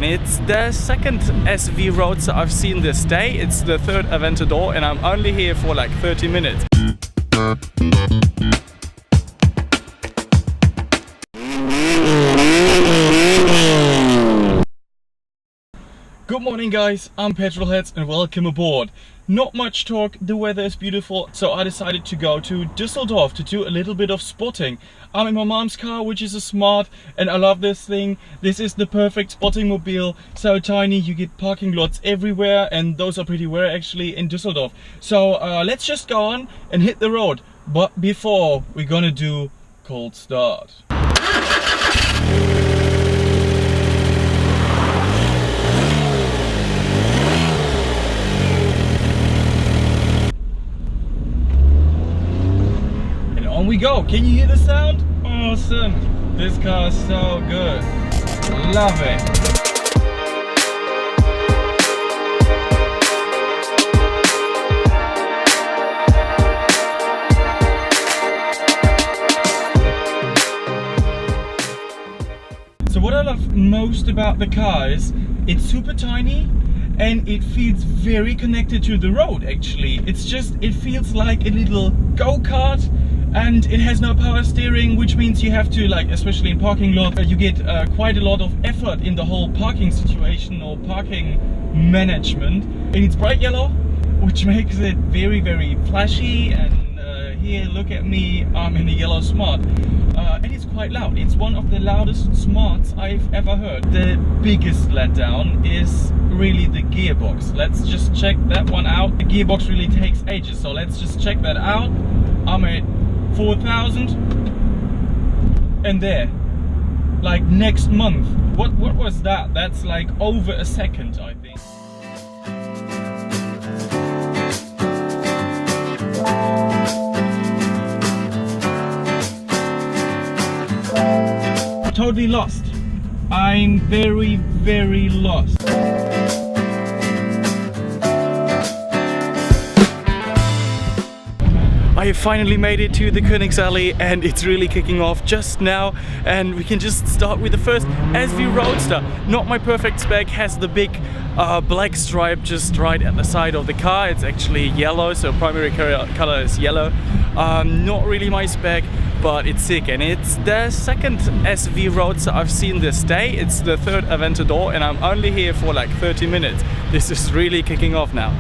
it's the second SV roadster I've seen this day. It's the third Aventador and I'm only here for like 30 minutes. Good morning guys, I'm Petrolheads and welcome aboard. Not much talk, the weather is beautiful, so I decided to go to Düsseldorf to do a little bit of spotting. I'm in my mom's car, which is a Smart, and I love this thing. This is the perfect spotting mobile, so tiny, you get parking lots everywhere, and those are pretty rare actually in Düsseldorf. So let's just go on and hit the road. But before, we're gonna do cold start. On we go. Can you hear the sound? Awesome. This car is so good. Love it. So what I love most about the car is it's super tiny and it feels very connected to the road actually. It feels like a little go-kart. And it has no power steering, which means you have to, like, especially in parking lot, you get quite a lot of effort in the whole parking situation or parking management. And it's bright yellow, which makes it very, very flashy. And here, look at me, I'm in a yellow Smart. And it's quite loud. It's one of the loudest Smarts I've ever heard. The biggest letdown is really the gearbox. Let's just check that one out. The gearbox really takes ages, so let's just check that out. I'm at 4,000 and there, like next month. What was that? That's like over a second, I think. Totally lost. I'm very, very lost. I have finally made it to the Königsallee and it's really kicking off just now, and we can just start with the first SV Roadster. Not my perfect spec, has the big black stripe just right at the side of the car. It's actually yellow, so primary color is yellow. Not really my spec, but it's sick, and it's the second SV Roadster I've seen this day. It's the third Aventador and I'm only here for like 30 minutes. This is really kicking off now.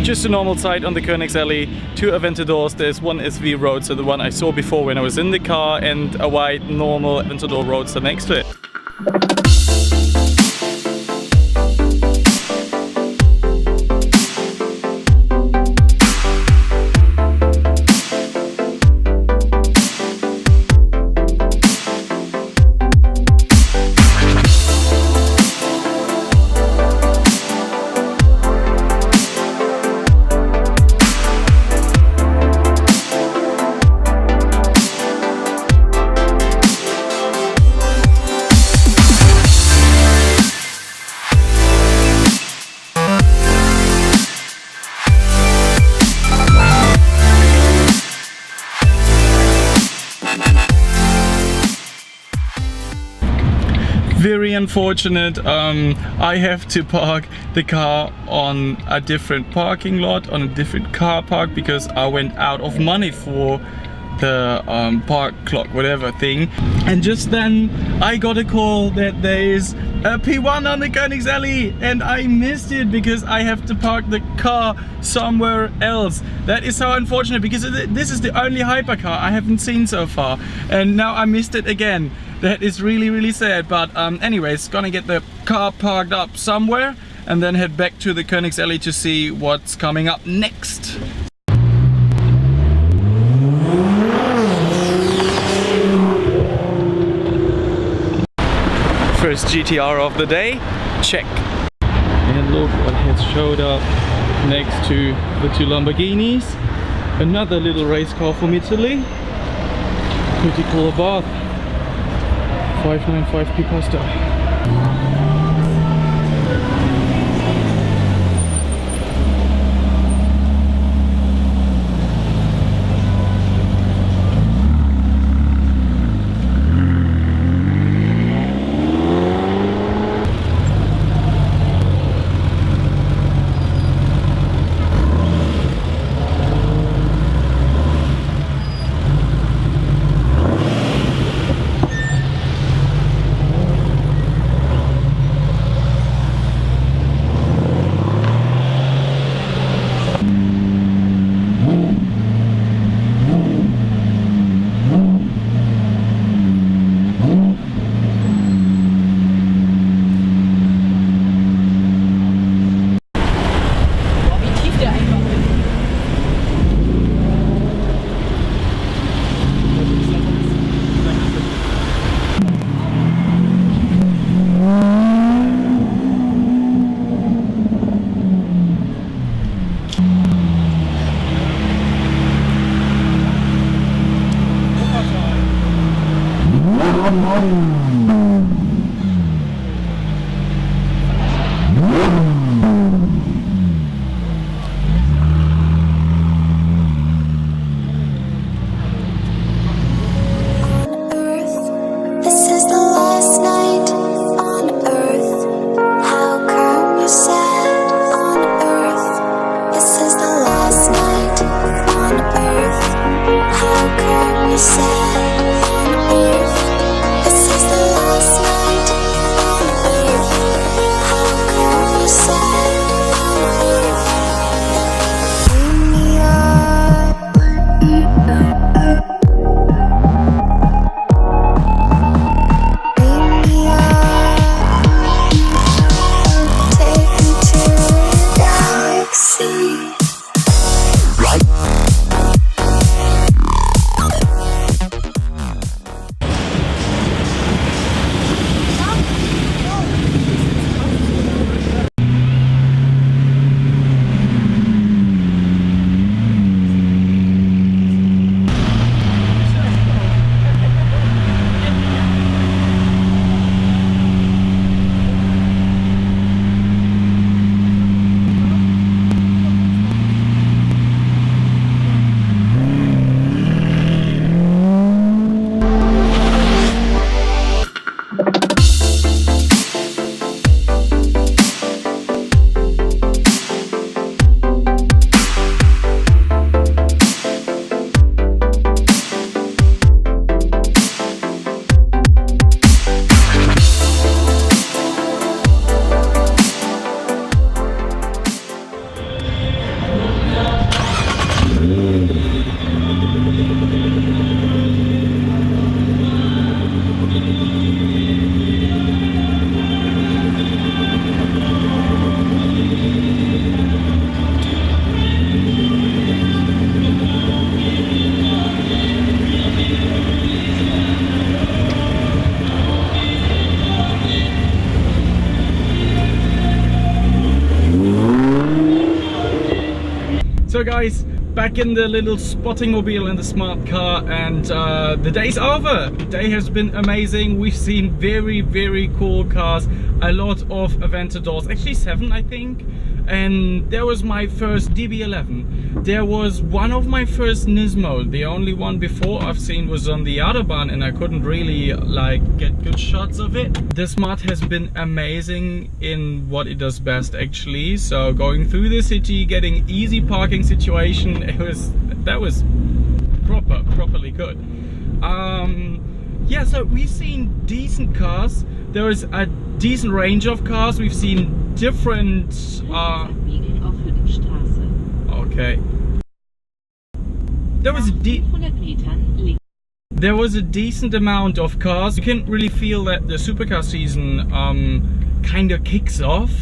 Just a normal site on the Königsallee, 2 Aventadors. There's one SV Roadster, the one I saw before when I was in the car, and a white normal Aventador Roadster next to it. Very unfortunate. I have to park the car on a different parking lot, on a different car park, because I went out of money for park clock, whatever thing. And just then I got a call that there is a P1 on the Königsallee, and I missed it because I have to park the car somewhere else. That is so unfortunate, because this is the only hypercar I haven't seen so far, and now I missed it again. That is really, really sad. But anyways, gonna get the car parked up somewhere and then head back to the Königsallee to see what's coming up next. First GTR of the day, check. And look what has showed up next to the two Lamborghinis. Another little race car from Italy. Pretty cool Abarth. 595 Picasso. So guys, back in the little spotting mobile in the smart car, and the day's over. The day has been amazing. We've seen very, very cool cars, a lot of Aventadors, actually 7 I think. And there was my first DB11. There was one of my first Nismo. The only one before I've seen was on the Autobahn, and I couldn't really like get good shots of it. The Smart has been amazing in what it does best actually. So going through the city, getting easy parking situation, that was properly good. Yeah, so we've seen decent cars. There is a decent range of cars. We've seen different okay. There was a decent amount of cars. You can really feel that the supercar season kind of kicks off,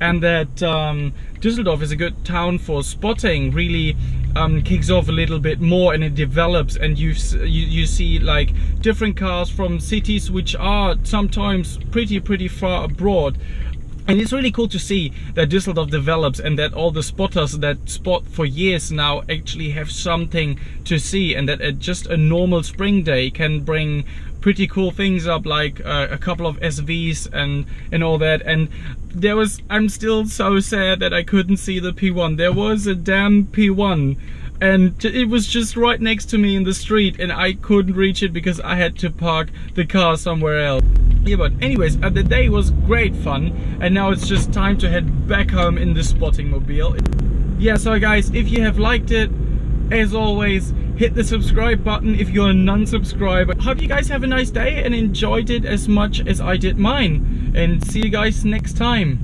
and that Düsseldorf is a good town for spotting. Really kicks off a little bit more, and it develops, and you see like different cars from cities which are sometimes pretty far abroad. And it's really cool to see that Düsseldorf develops, and that all the spotters that spot for years now actually have something to see, and that at just a normal spring day can bring pretty cool things up, like a couple of SVs and all that. And I'm still so sad that I couldn't see the P1. There was a damn P1, and it was just right next to me in the street, and I couldn't reach it because I had to park the car somewhere else. Yeah, but anyways, the day was great fun, and now it's just time to head back home in the spotting mobile. Yeah, so guys, if you have liked it, as always, hit the subscribe button if you're a non-subscriber. Hope you guys have a nice day and enjoyed it as much as I did mine, and see you guys next time.